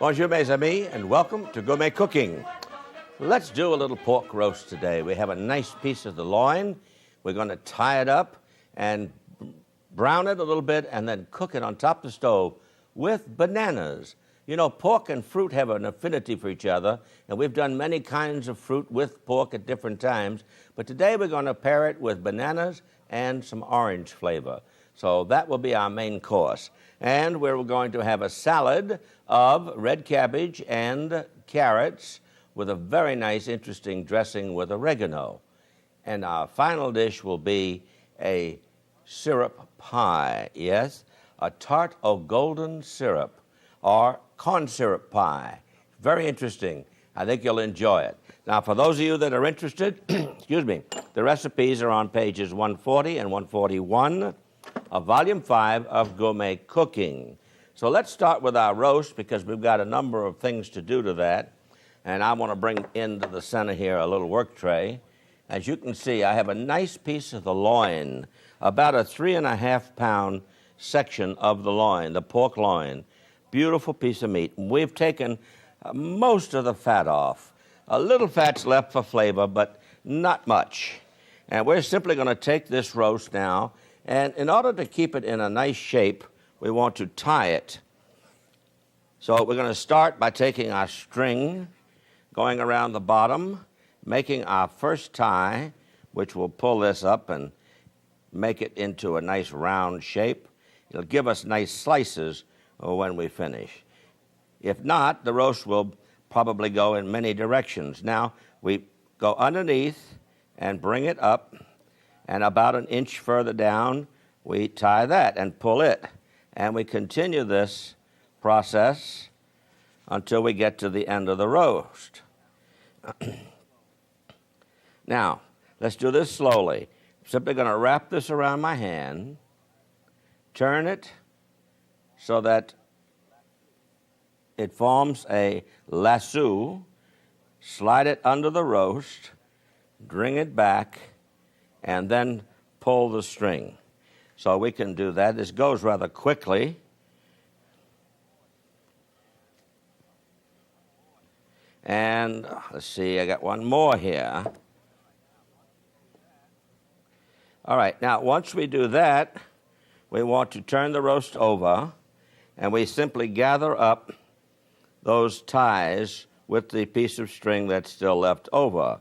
Bonjour, mes amis, and welcome to Gourmet Cooking. Let's do a little pork roast today. We have a nice piece of the loin. We're going to tie it up and brown it a little bit and then cook it on top of the stove with bananas. You know, pork and fruit have an affinity for each other, and we've done many kinds of fruit with pork at different times, but today we're going to pair it with bananas and some orange flavor. So that will be our main course. And we're going to have a salad of red cabbage and carrots with a very nice, interesting dressing with oregano. And our final dish will be a syrup pie, yes, a tart au golden syrup or corn syrup pie. Very interesting. I think you'll enjoy it. Now, for those of you that are interested, excuse me, the recipes are on pages 140 and 141 of Volume 5 of Gourmet Cooking. So let's start with our roast because we've got a number of things to do to that. And I want to bring into the center here a little work tray. As you can see, I have a nice piece of the loin, about a 3.5 pound section of the loin, the pork loin. Beautiful piece of meat. We've taken most of the fat off. A little fat's left for flavor, but not much. And we're simply going to take this roast now, and in order to keep it in a nice shape, we want to tie it. So we're going to start by taking our string, going around the bottom, making our first tie, which will pull this up and make it into a nice round shape. It'll give us nice slices when we finish. If not, the roast will probably go in many directions. Now, we go underneath and bring it up, and about an inch further down, we tie that and pull it. And we continue this process until we get to the end of the roast. Now, let's do this slowly. I'm simply going to wrap this around my hand, turn it so that it forms a lasso, slide it under the roast, bring it back, and then pull the string. So we can do that. This goes rather quickly. And let's see, I got one more here. All right, now once we do that, we want to turn the roast over, and we simply gather up those ties with the piece of string that's still left over.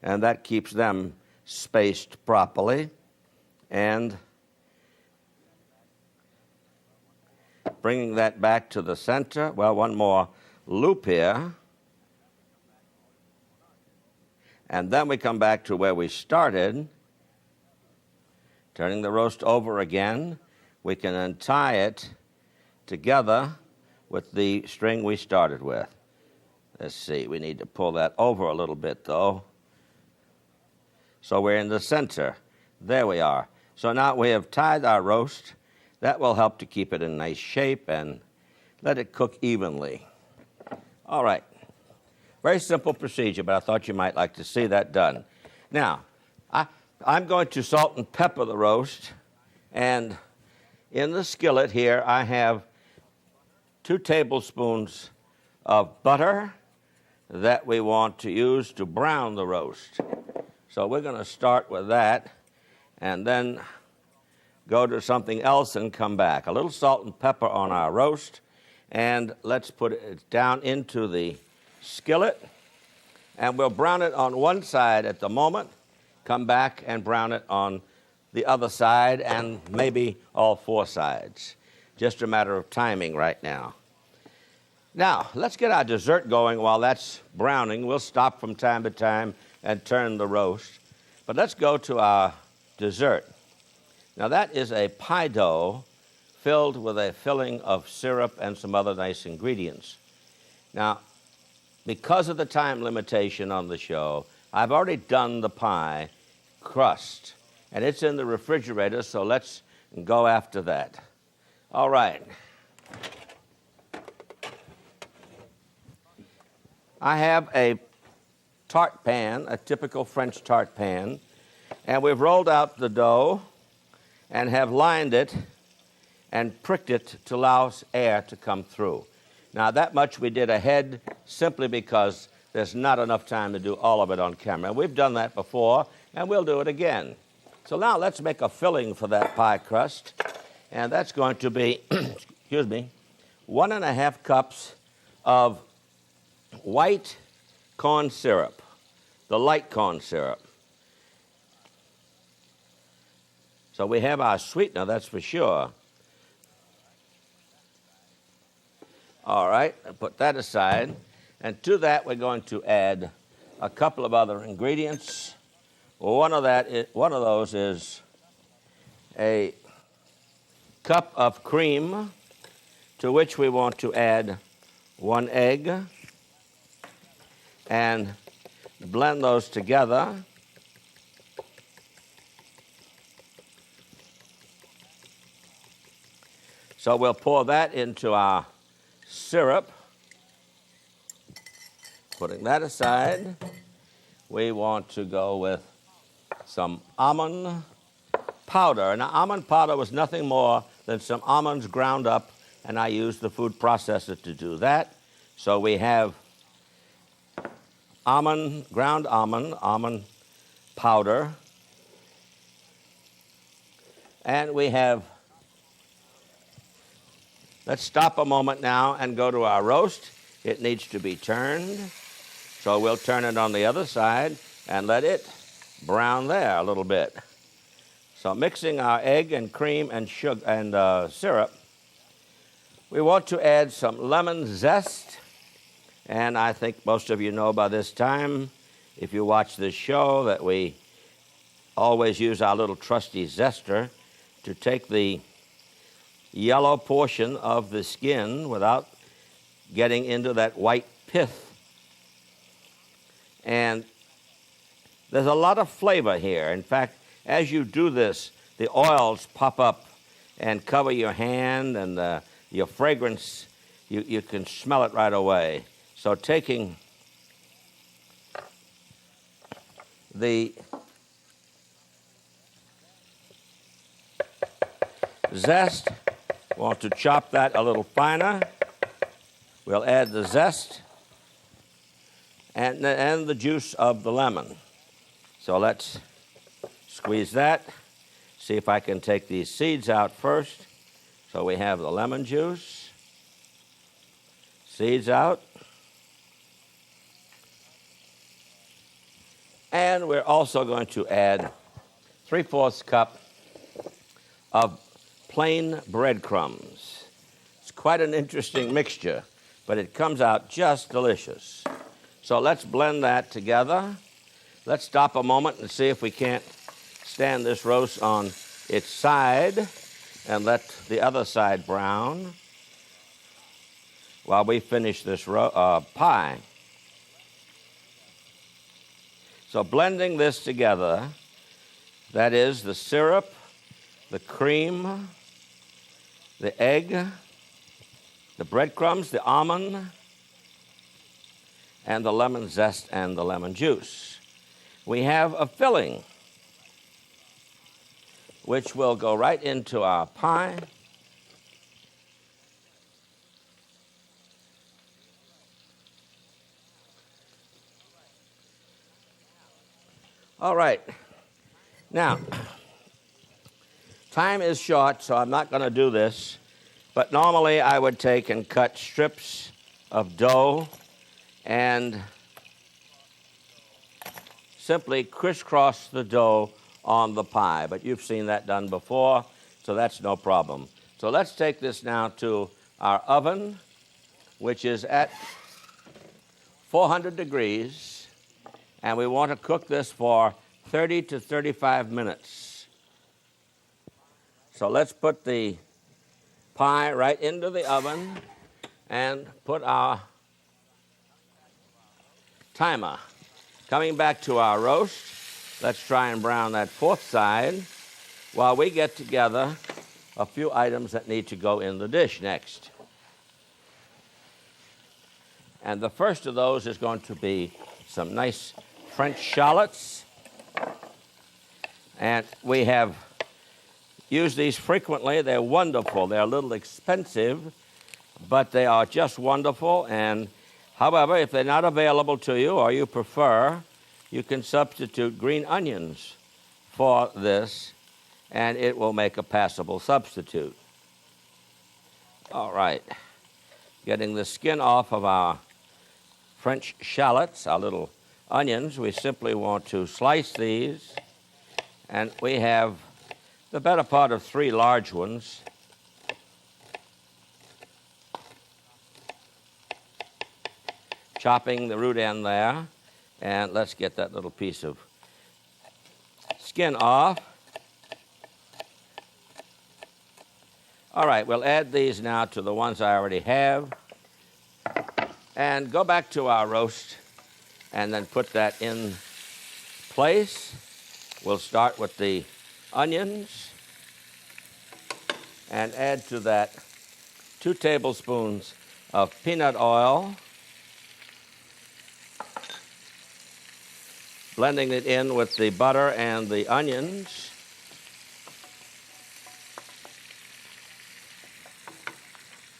And that keeps them spaced properly. And bringing that back to the center, well, one more loop here. And then we come back to where we started, turning the roast over again. We can untie it together with the string we started with. Let's see, we need to pull that over a little bit, though. So we're in the center. There we are. So now we have tied our roast. That will help to keep it in nice shape and let it cook evenly. All right. Very simple procedure, but I thought you might like to see that done. Now, I'm going to salt and pepper the roast, and in the skillet here I have 2 tablespoons of butter that we want to use to brown the roast. So we're going to start with that and then go to something else and come back. A little salt and pepper on our roast, and let's put it down into the skillet, and we'll brown it on one side at the moment, come back and brown it on the other side, and maybe all 4 sides. Just a matter of timing right now. Now, let's get our dessert going while that's browning. We'll stop from time to time and turn the roast. But let's go to our dessert. Now, that is a pie dough filled with a filling of syrup and some other nice ingredients. Now, because of the time limitation on the show, I've already done the pie crust, and it's in the refrigerator, so let's go after that. All right. I have a tart pan, a typical French tart pan, and we've rolled out the dough and have lined it and pricked it to allow air to come through. Now, that much we did ahead simply because there's not enough time to do all of it on camera. We've done that before, and we'll do it again. So now let's make a filling for that pie crust, and that's going to be, excuse me, 1.5 cups of white corn syrup, the light corn syrup. So we have our sweetener, that's for sure. All right, I'll put that aside. And to that, we're going to add a couple of other ingredients. One of those is a cup of cream, to which we want to add 1 egg and blend those together. So we'll pour that into our syrup. Putting that aside, we want to go with some almond powder. Now, almond powder was nothing more than some almonds ground up, and I used the food processor to do that. So we have ground almond powder, and we have, let's stop a moment now and go to our roast. It needs to be turned. So we'll turn it on the other side and let it brown there a little bit. So mixing our egg and cream and sugar and syrup, we want to add some lemon zest. And I think most of you know by this time, if you watch this show, that we always use our little trusty zester to take the yellow portion of the skin without getting into that white pith. And there's a lot of flavor here. In fact, as you do this, the oils pop up and cover your hand, and your fragrance, you can smell it right away. So taking the zest, want to chop that a little finer. We'll add the zest and the juice of the lemon. So let's squeeze that. See if I can take these seeds out first. So we have the lemon juice, seeds out. And we're also going to add 3/4 cup of plain breadcrumbs. It's quite an interesting mixture, but it comes out just delicious. So let's blend that together. Let's stop a moment and see if we can't stand this roast on its side and let the other side brown while we finish this pie. So blending this together, that is the syrup, the cream, the egg, the breadcrumbs, the almond, and the lemon zest and the lemon juice. We have a filling, which will go right into our pie. All right. Now, time is short, so I'm not going to do this, but normally I would take and cut strips of dough and simply crisscross the dough on the pie. But you've seen that done before, so that's no problem. So let's take this now to our oven, which is at 400 degrees, and we want to cook this for 30 to 35 minutes. So let's put the pie right into the oven and put our timer. Coming back to our roast, let's try and brown that fourth side while we get together a few items that need to go in the dish next. And the first of those is going to be some nice French shallots. And we have used these frequently. They're wonderful. They're a little expensive, but they are just wonderful. And however, if they're not available to you or you prefer, you can substitute green onions for this, and it will make a passable substitute. All right, getting the skin off of our French shallots, our little onions. We simply want to slice these, and we have the better part of 3 large ones. Chopping the root end there, and let's get that little piece of skin off. All right, we'll add these now to the ones I already have, and go back to our roast and then put that in place. We'll start with the onions and add to that 2 tablespoons of peanut oil, blending it in with the butter and the onions.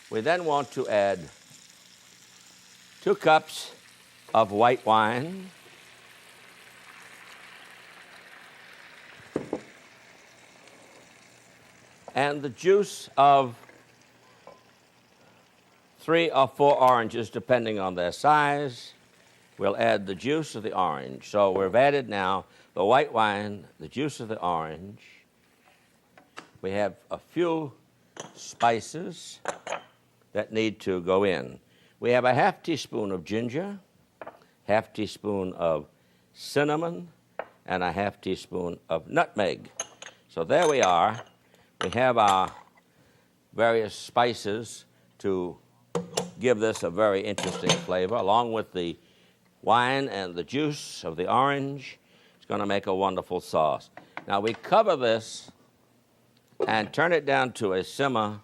We then want to add 2 cups of white wine, and the juice of 3 or 4 oranges, depending on their size. We'll add the juice of the orange. So we've added now the white wine, the juice of the orange. We have a few spices that need to go in. We have a half teaspoon of ginger, half teaspoon of cinnamon, and a half teaspoon of nutmeg. So there we are. We have our various spices to give this a very interesting flavor, along with the wine and the juice of the orange. It's going to make a wonderful sauce. Now we cover this and turn it down to a simmer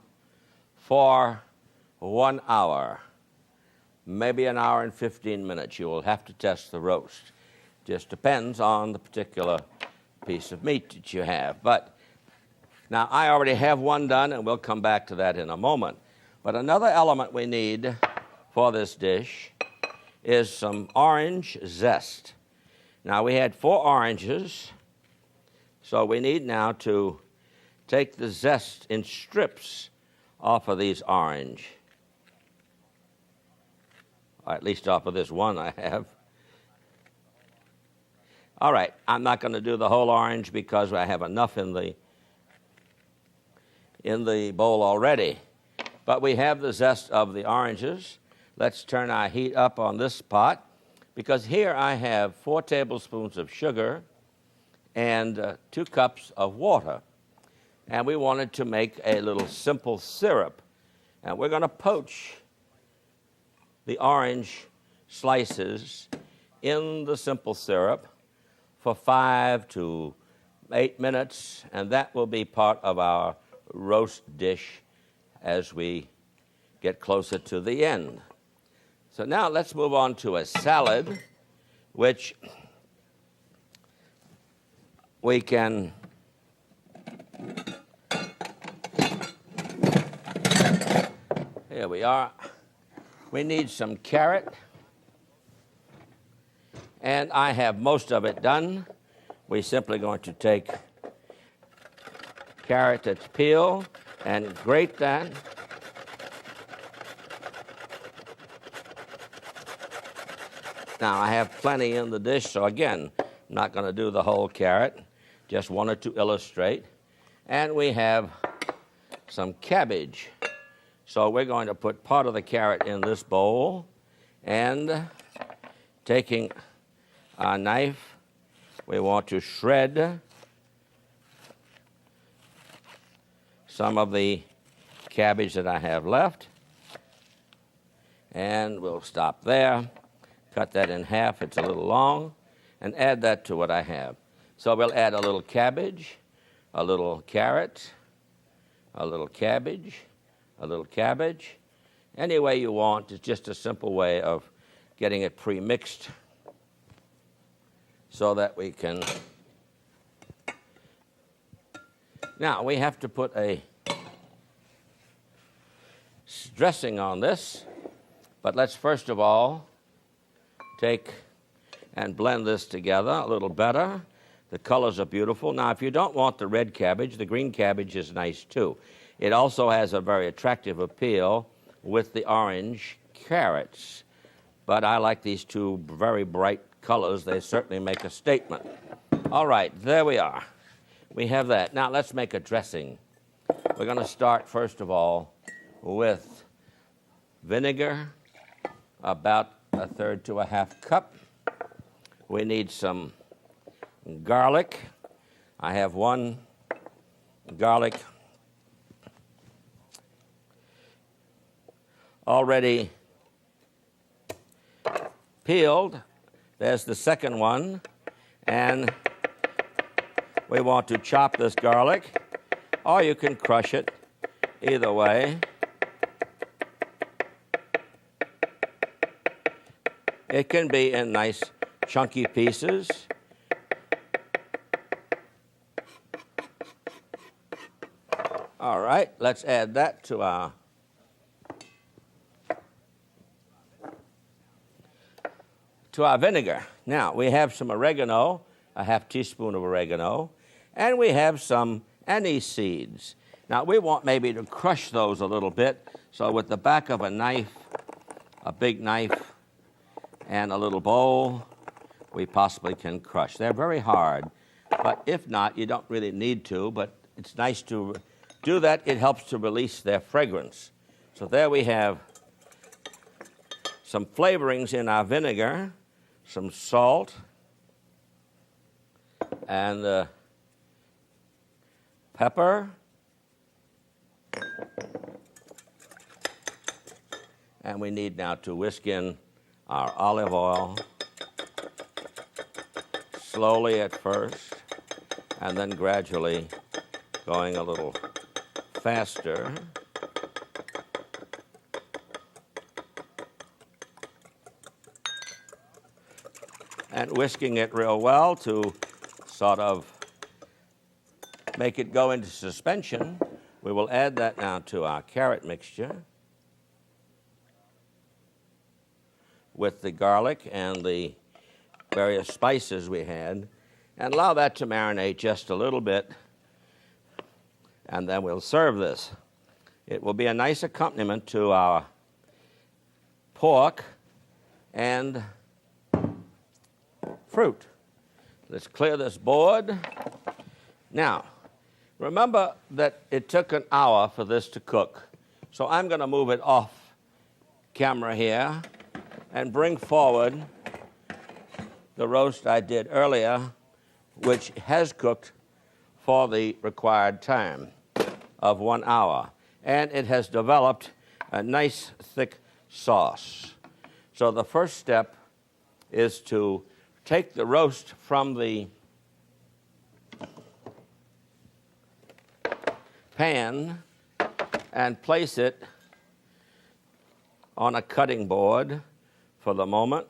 for 1 hour, maybe 1 hour and 15 minutes. You will have to test the roast. Just depends on the particular piece of meat that you have. But now I already have one done, and we'll come back to that in a moment. But another element we need for this dish is some orange zest. Now we had 4 oranges, so we need now to take the zest in strips off of these orange. Or at least off of this one I have. All right, I'm not going to do the whole orange because I have enough in the bowl already. But we have the zest of the oranges. Let's turn our heat up on this pot, because here I have 4 tablespoons of sugar and 2 cups of water. And we wanted to make a little simple syrup. And we're going to poach the orange slices in the simple syrup for 5 to 8 minutes, and that will be part of our roast dish as we get closer to the end. So now let's move on to a salad, which we can here we are. We need some carrot, and I have most of it done. We're simply going to take carrot that's peeled and grate that. Now, I have plenty in the dish, so again, I'm not going to do the whole carrot, just wanted to illustrate. And we have some cabbage. So we're going to put part of the carrot in this bowl, and taking our knife, we want to shred some of the cabbage that I have left. And we'll stop there. Cut that in half, it's a little long, and add that to what I have. So we'll add a little cabbage, a little carrot, a little cabbage, a little cabbage. Any way you want. It's just a simple way of getting it pre-mixed so that we can... Now, we have to put a dressing on this, but let's first of all take and blend this together a little better. The colors are beautiful. Now, if you don't want the red cabbage, the green cabbage is nice too. It also has a very attractive appeal with the orange carrots. But I like these two very bright colors. They certainly make a statement. All right, there we are. We have that. Now, let's make a dressing. We're going to start, first of all, with vinegar, about 1/3 to 1/2 cup. We need some garlic. I have one garlic already peeled. There's the second one. And we want to chop this garlic, or you can crush it, either way. It can be in nice chunky pieces. All right, let's add that to our vinegar. Now, we have some oregano, a 1/2 teaspoon of oregano, and we have some anise seeds. Now, we want maybe to crush those a little bit, so with the back of a knife, a big knife, and a little bowl, we possibly can crush. They're very hard, but if not, you don't really need to, but it's nice to do that. It helps to release their fragrance. So there we have some flavorings in our vinegar, some salt, and pepper, and we need now to whisk in our olive oil, slowly at first, and then gradually going a little faster. And whisking it real well to sort of make it go into suspension. We will add that now to our carrot mixture with the garlic and the various spices we had, and allow that to marinate just a little bit, and then we'll serve this. It will be a nice accompaniment to our pork and fruit. Let's clear this board. Now, remember that it took an hour for this to cook, so I'm going to move it off camera here and bring forward the roast I did earlier, which has cooked for the required time of 1 hour. And it has developed a nice thick sauce. So the first step is to take the roast from the pan and place it on a cutting board for the moment,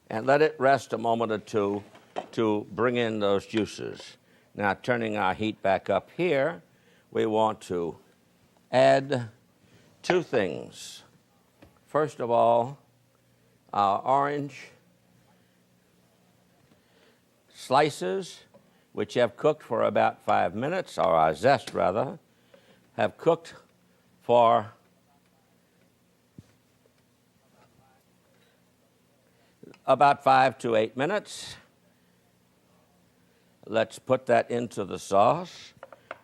and let it rest a moment or two to bring in those juices. Now, turning our heat back up here, we want to add 2 things. First of all, our orange slices, which have cooked for about 5 minutes, or our zest rather, have cooked for about 5 to 8 minutes. Let's put that into the sauce.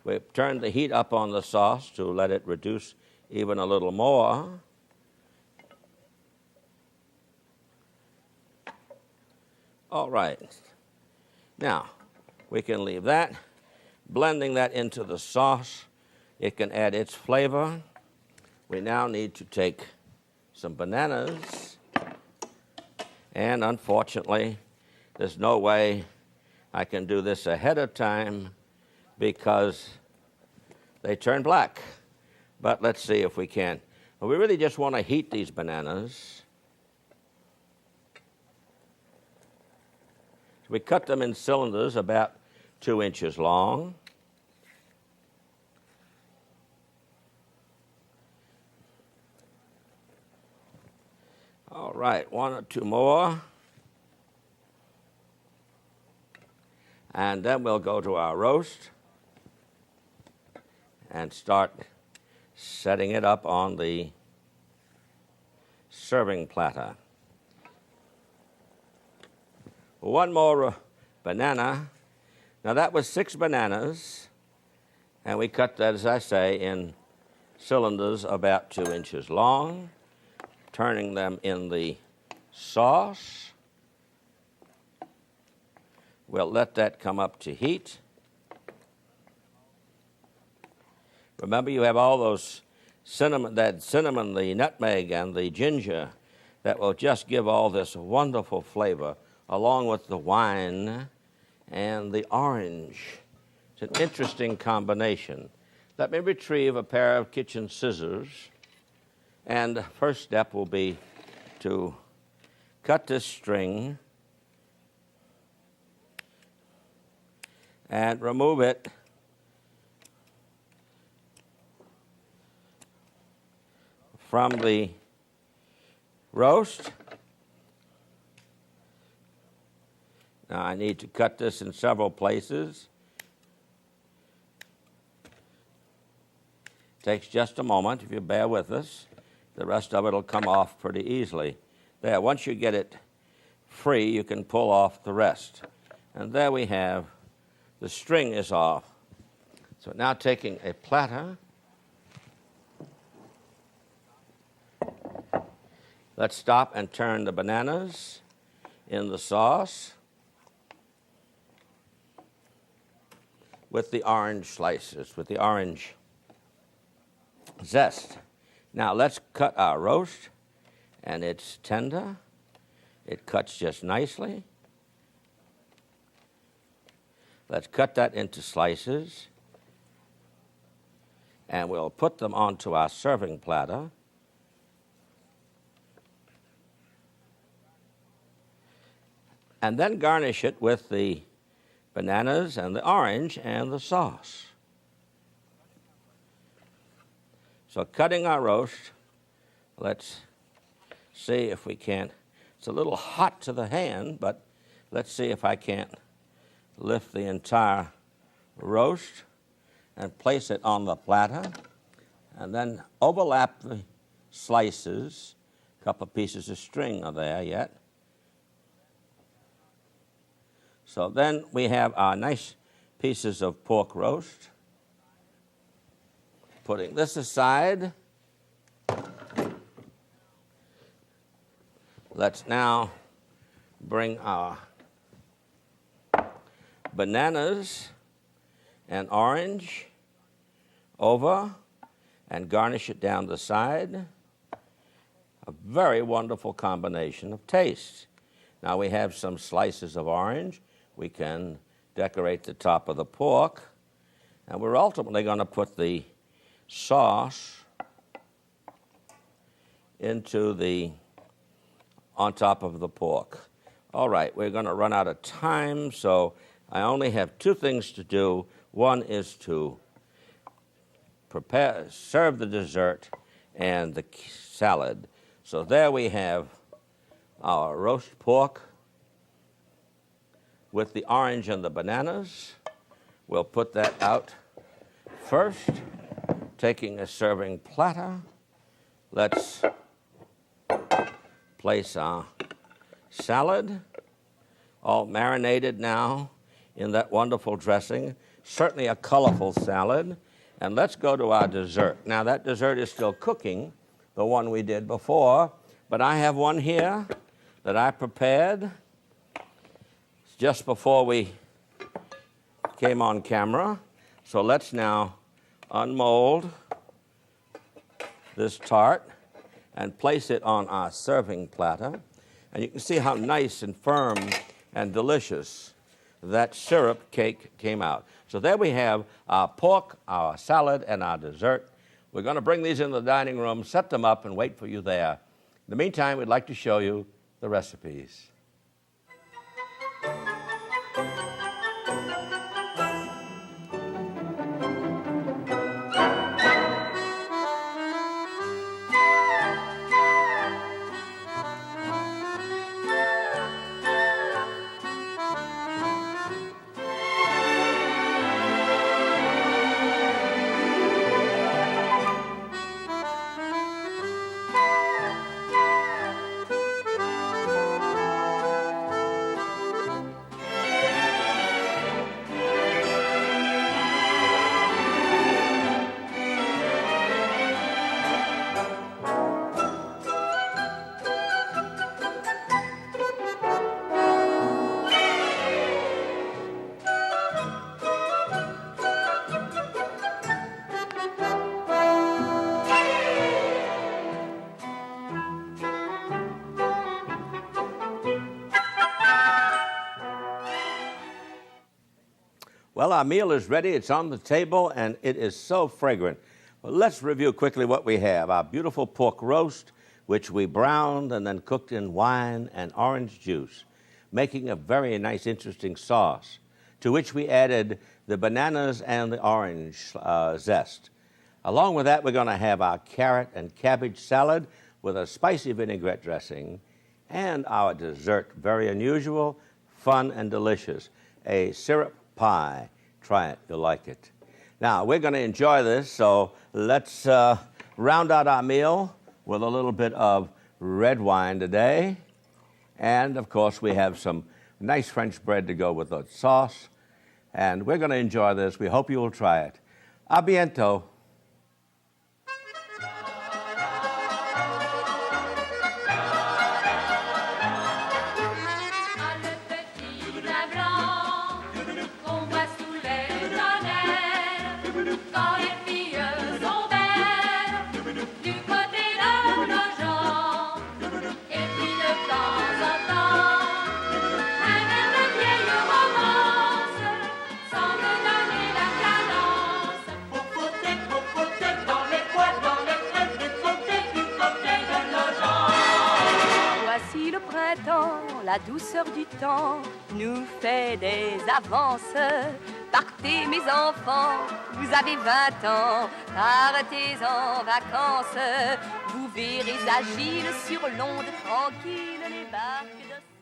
We've turned the heat up on the sauce to let it reduce even a little more. All right. Now, we can leave that. Blending that into the sauce, it can add its flavor. We now need to take some bananas. And unfortunately, there's no way I can do this ahead of time because they turn black. But let's see if we can. But we really just want to heat these bananas. We cut them in cylinders about 2 inches long. All right, one or two more. And then we'll go to our roast and start setting it up on the serving platter. One more banana. Now that was 6 bananas, and we cut that, as I say, in cylinders about 2 inches long, turning them in the sauce. We'll let that come up to heat. Remember, you have all those cinnamon, the nutmeg, and the ginger that will just give all this wonderful flavor, along with the wine and the orange. It's an interesting combination. Let me retrieve a pair of kitchen scissors, and the first step will be to cut this string and remove it from the roast. Now I need to cut this in several places. Takes just a moment, if you bear with us. The rest of it will come off pretty easily. There, once you get it free, you can pull off the rest. And there we have, the string is off. So now taking a platter, let's stop and turn the bananas in the sauce with the orange slices, with the orange zest. Now let's cut our roast, and it's tender. It cuts just nicely. Let's cut that into slices, and we'll put them onto our serving platter. And then garnish it with the bananas and the orange and the sauce. So cutting our roast, let's see if we can't. It's a little hot to the hand, but let's see if I can't lift the entire roast and place it on the platter, and then overlap the slices. A couple of pieces of string are there yet. So then we have our nice pieces of pork roast. Putting this aside, let's now bring our bananas and orange over and garnish it down the side. A very wonderful combination of taste. Now we have some slices of orange. We can decorate the top of the pork, and we're ultimately going to put the sauce on top of the pork. All right, we're going to run out of time, so I only have 2 things to do. One is to serve the dessert and the salad. So there we have our roast pork with the orange and the bananas. We'll put that out first, taking a serving platter. Let's place our salad, all marinated now in that wonderful dressing. Certainly a colorful salad. And let's go to our dessert. Now that dessert is still cooking, the one we did before, but I have one here that I prepared just before we came on camera. So let's now unmold this tart and place it on our serving platter. And you can see how nice and firm and delicious that syrup cake came out. So there we have our pork, our salad, and our dessert. We're going to bring these into the dining room, set them up, and wait for you there. In the meantime, we'd like to show you the recipes. Well, our meal is ready. It's on the table, and it is so fragrant. Well, let's review quickly what we have. Our beautiful pork roast, which we browned and then cooked in wine and orange juice, making a very nice, interesting sauce, to which we added the bananas and the orange zest. Along with that, we're going to have our carrot and cabbage salad with a spicy vinaigrette dressing, and our dessert, very unusual, fun, and delicious, a syrup pie. Try it, you'll like it. Now, we're going to enjoy this, so let's round out our meal with a little bit of red wine today. And, of course, we have some nice French bread to go with the sauce. And we're going to enjoy this. We hope you will try it. A bientôt. La douceur du temps nous fait des avances. Partez mes enfants, vous avez 20 ans, partez en vacances. Vous verrez agiles sur l'onde tranquille les barques de